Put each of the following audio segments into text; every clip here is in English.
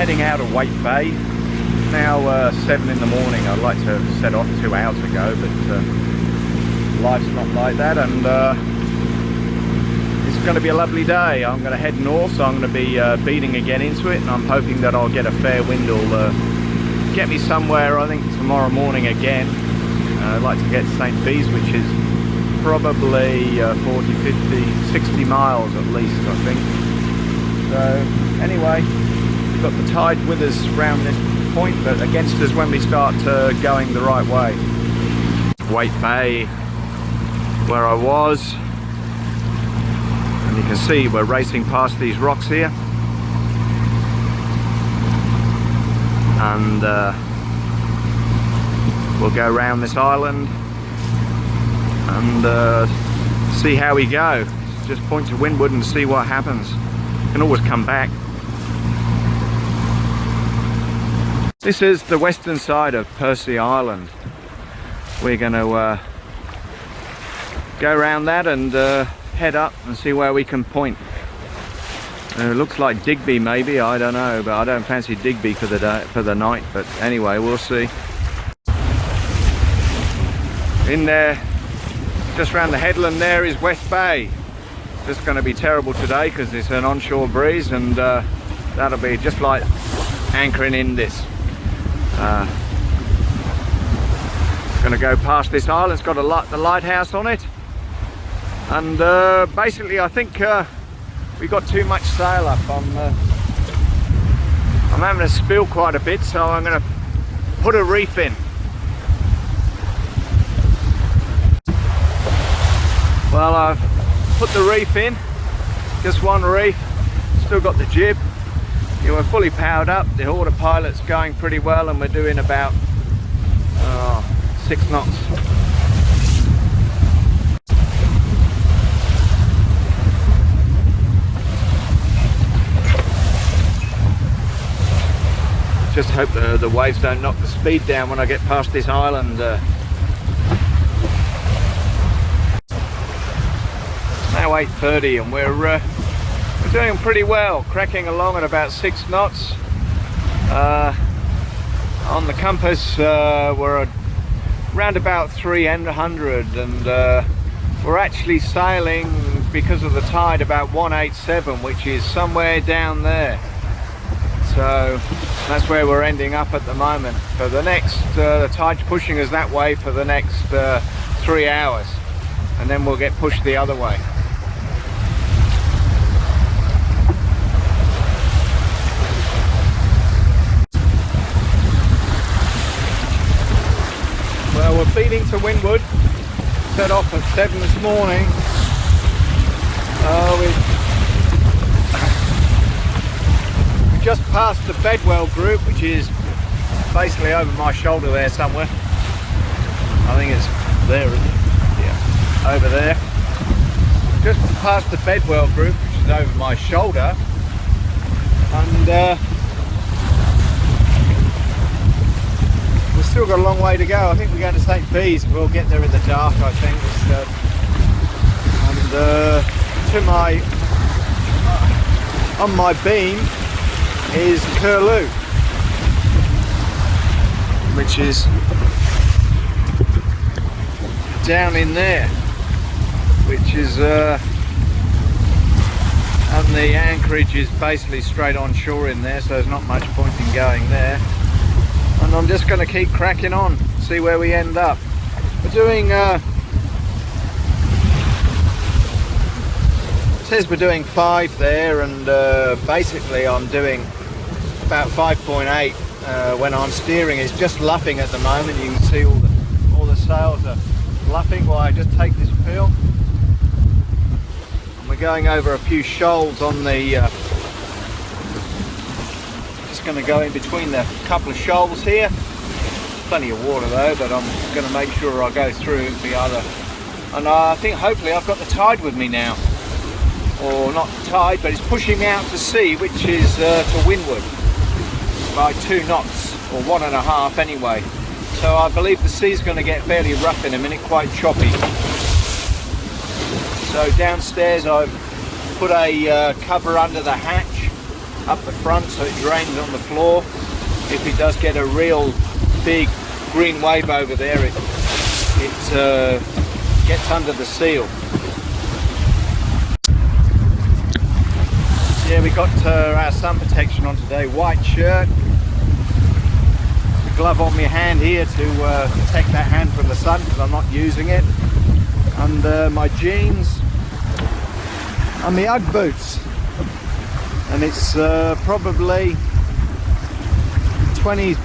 heading out of White Bay. Now 7 in the morning. I'd like to have set off 2 hours ago, but life's not like that, and it's going to be a lovely day. I'm going to head north, so I'm going to be beating again into it, and I'm hoping that I'll get a fair wind. Will get me somewhere, I think, tomorrow morning again. I'd like to get to St. Bees, which is probably 40, 50, 60 miles at least, I think. So anyway, we've got the tide with us round this point, but against us when we start going the right way. White Bay, where I was, and you can see we're racing past these rocks here, and we'll go around this island and see how we go. Just point to windward and see what happens. You can always come back. This is the western side of Percy Island. We're going to go around that and head up and see where we can point. It looks like Digby maybe, I don't know, but I don't fancy Digby for the day, for the night. But anyway, we'll see. In there, just around the headland there, is West Bay. Just going to be terrible today because it's an onshore breeze, and that'll be just like anchoring in this. Going to go past this island. It's got the lighthouse on it, and basically I think we got too much sail up. I'm having to spill quite a bit, so I'm going to put a reef in. Well, I've put the reef in, just one reef, still got the jib. Yeah, we're fully powered up, the autopilot's going pretty well, and we're doing about 6 knots. Just hope the waves don't knock the speed down when I get past this island. Now 8:30, and we're doing pretty well, cracking along at about 6 knots. On the compass we're around about 300, and we're actually sailing, because of the tide, about 187, which is somewhere down there. So that's where we're ending up at the moment. For the next, the tide's pushing us that way for the next 3 hours, and then we'll get pushed the other way. Well, we're feeding to windward. Set off at 7 this morning. We just passed the Bedwell group, which is basically over my shoulder there somewhere. I think it's there, isn't it? Yeah, over there. Just past the Bedwell group, which is over my shoulder, and we've still got a long way to go. I think we're going to St. Bees. We'll get there in the dark, I think. And to my on my beam is Prudhoe, which is down in there, which is and the anchorage is basically straight on shore in there, so there's not much point in going there. And I'm just going to keep cracking on, see where we end up. We're doing it says we're doing 5 there, and basically I'm doing about 5.8 when I'm steering. It's just luffing at the moment. You can see all the sails are luffing while I just take this pill. And we're going over a few shoals on the just going to go in between the couple of shoals here. Plenty of water though, but I'm going to make sure I go through the other. And I think hopefully I've got the tide with me now. Or not the tide, but it's pushing me out to sea, which is to windward by 2 knots, or 1.5 anyway. So I believe the sea's going to get fairly rough in a minute, quite choppy. So downstairs I've put a cover under the hatch, up the front so it drains on the floor. If it does get a real big green wave over there, it gets under the seal. Yeah, we got our sun protection on today, white shirt, the glove on my hand here to protect that hand from the sun because I'm not using it, and my jeans and my Ugg boots, and it's probably 20, I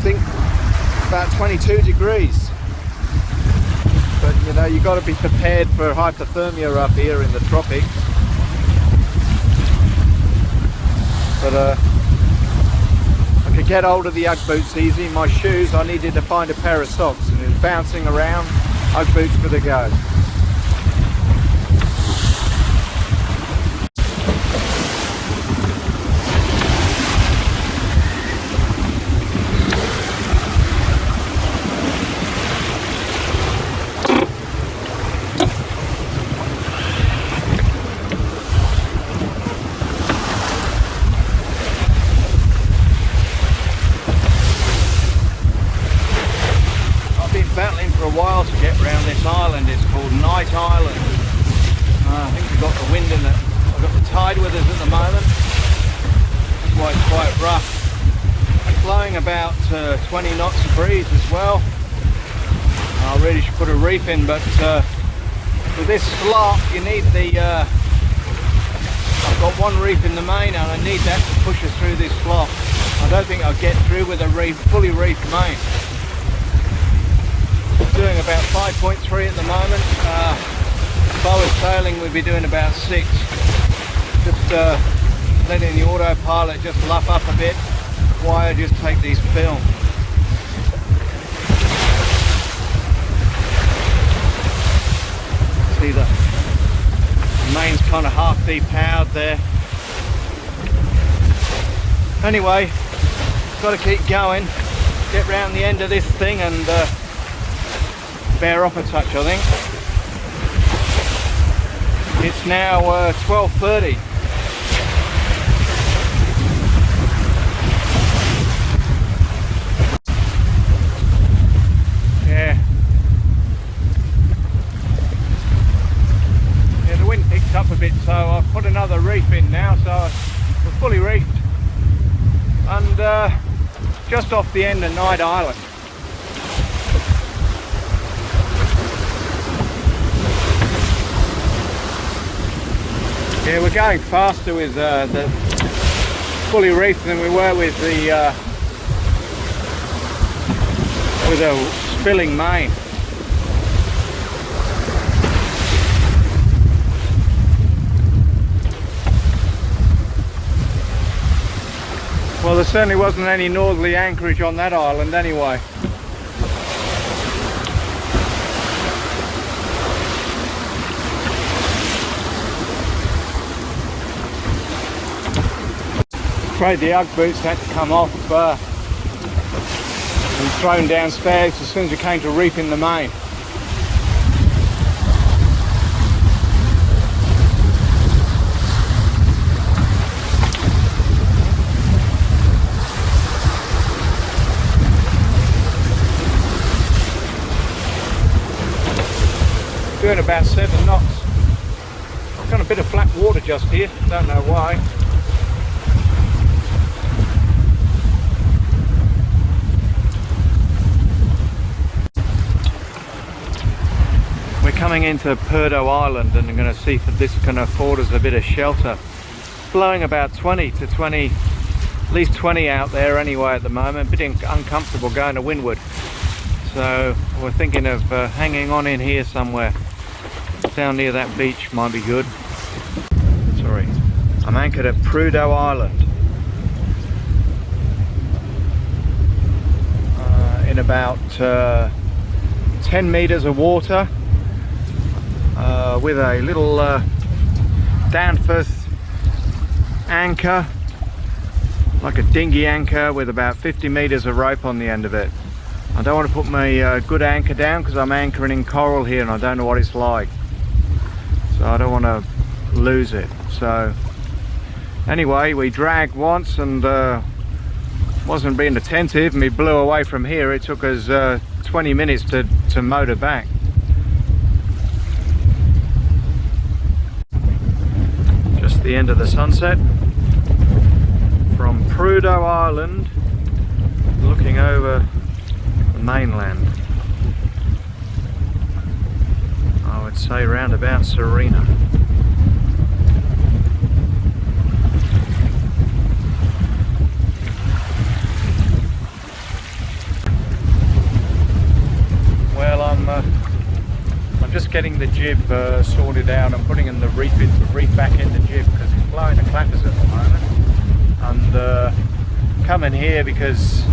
think about 22 degrees, but you know, you got to be prepared for hypothermia up here in the tropics. But I could get hold of the Ugg boots easy. My shoes, I needed to find a pair of socks, and it was bouncing around. Ugg boots for the go. Battling for a while to get round this island. It's called Night Island. I think we've got the wind in it. I've got the tide with us at the moment. That's why it's quite rough. It's blowing about 20 knots of breeze as well. I really should put a reef in, but with this slot you need the I've got one reef in the main and I need that to push us through this slot. I don't think I'll get through with a fully reefed main. Doing about 5.3 at the moment. If I was sailing we'd be doing about 6. Just letting the autopilot just luff up a bit while I just take these films. See the main's kind of half depowered there. Anyway, got to keep going, get round the end of this thing and bear off a touch, I think. It's now 12:30. Yeah, the wind picked up a bit, so I've put another reef in now, so we're fully reefed and just off the end of Night Island. Yeah, we're going faster with the fully reefed than we were with the with a spilling main. Well, there certainly wasn't any northerly anchorage on that island anyway. Afraid the Ugg boots had to come off and thrown downstairs as soon as we came to reefing the main. Doing about 7 knots. Got a bit of flat water just here, don't know why. We're coming into Prudhoe Island and I'm going to see if this can afford us a bit of shelter. It's blowing about 20 to 20, at least 20 out there anyway at the moment. A bit uncomfortable going to windward. So we're thinking of hanging on in here somewhere. Down near that beach might be good. Sorry. I'm anchored at Prudhoe Island. In about 10 meters of water. With a little downfirst anchor, like a dinghy anchor with about 50 meters of rope on the end of it. I don't want to put my good anchor down because I'm anchoring in coral here and I don't know what it's like, so I don't want to lose it. So Anyway, we dragged once and wasn't being attentive, and we blew away from here. It took us 20 minutes to motor back. Just the end of the sunset from Prudhoe Island, looking over the mainland. I would say round about Marina. Well, I'm just getting the jib sorted out. I'm putting in the reef back in the jib because it's blowing the clappers at the moment. And coming here because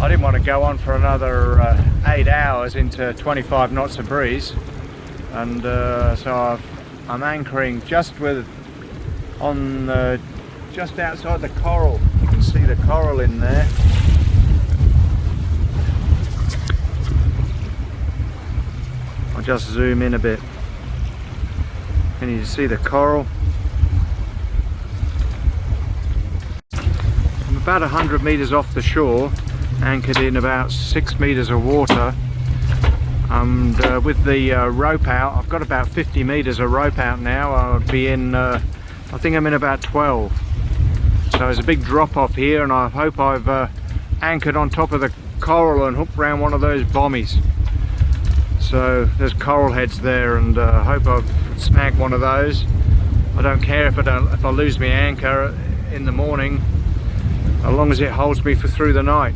I didn't want to go on for another 8 hours into 25 knots of breeze, and so I'm anchoring just just outside the coral. You can see the coral in there. I'll just zoom in a bit. Can you see the coral? I'm about 100 meters off the shore, anchored in about 6 meters of water, and with the rope out, I've got about 50 meters of rope out now. I'll be in, I think I'm in about 12. So there's a big drop off here, and I hope I've anchored on top of the coral and hooked around one of those bommies. So there's coral heads there, and I hope I've snagged one of those. I don't care if I lose my anchor in the morning, as long as it holds me through the night.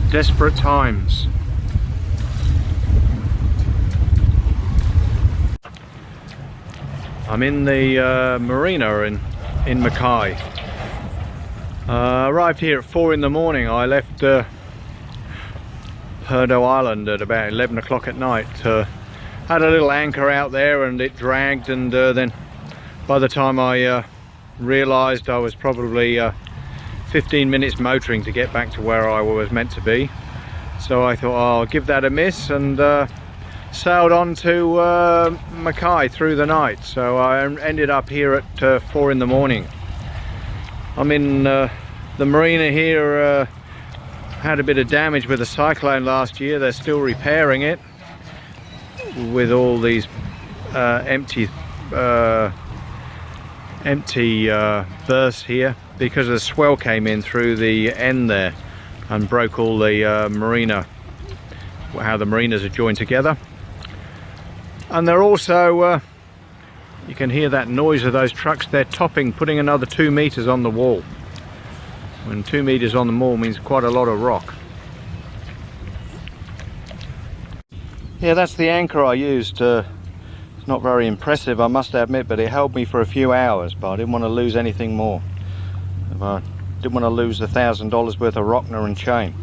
Desperate times. I'm in the Marina in Mackay. Arrived here at 4 in the morning. I left Prudhoe Island at about 11 o'clock at night. Had a little anchor out there and it dragged, and then by the time I realised, I was probably 15 minutes motoring to get back to where I was meant to be. So I thought, oh, I'll give that a miss, and sailed on to Mackay through the night. So I ended up here at 4 in the morning. I'm in the Marina here. Had a bit of damage with a cyclone last year. They're still repairing it with all these empty berths here, because the swell came in through the end there and broke all the marina, how the marinas are joined together. And they're also, you can hear that noise of those trucks. They're topping, putting another 2 meters on the wall. And 2 meters on the wall means quite a lot of rock. Yeah, that's the anchor I used. It's not very impressive, I must admit, but it held me for a few hours. But I didn't want to lose anything more. I didn't want to lose $1,000 worth of rockner and chain.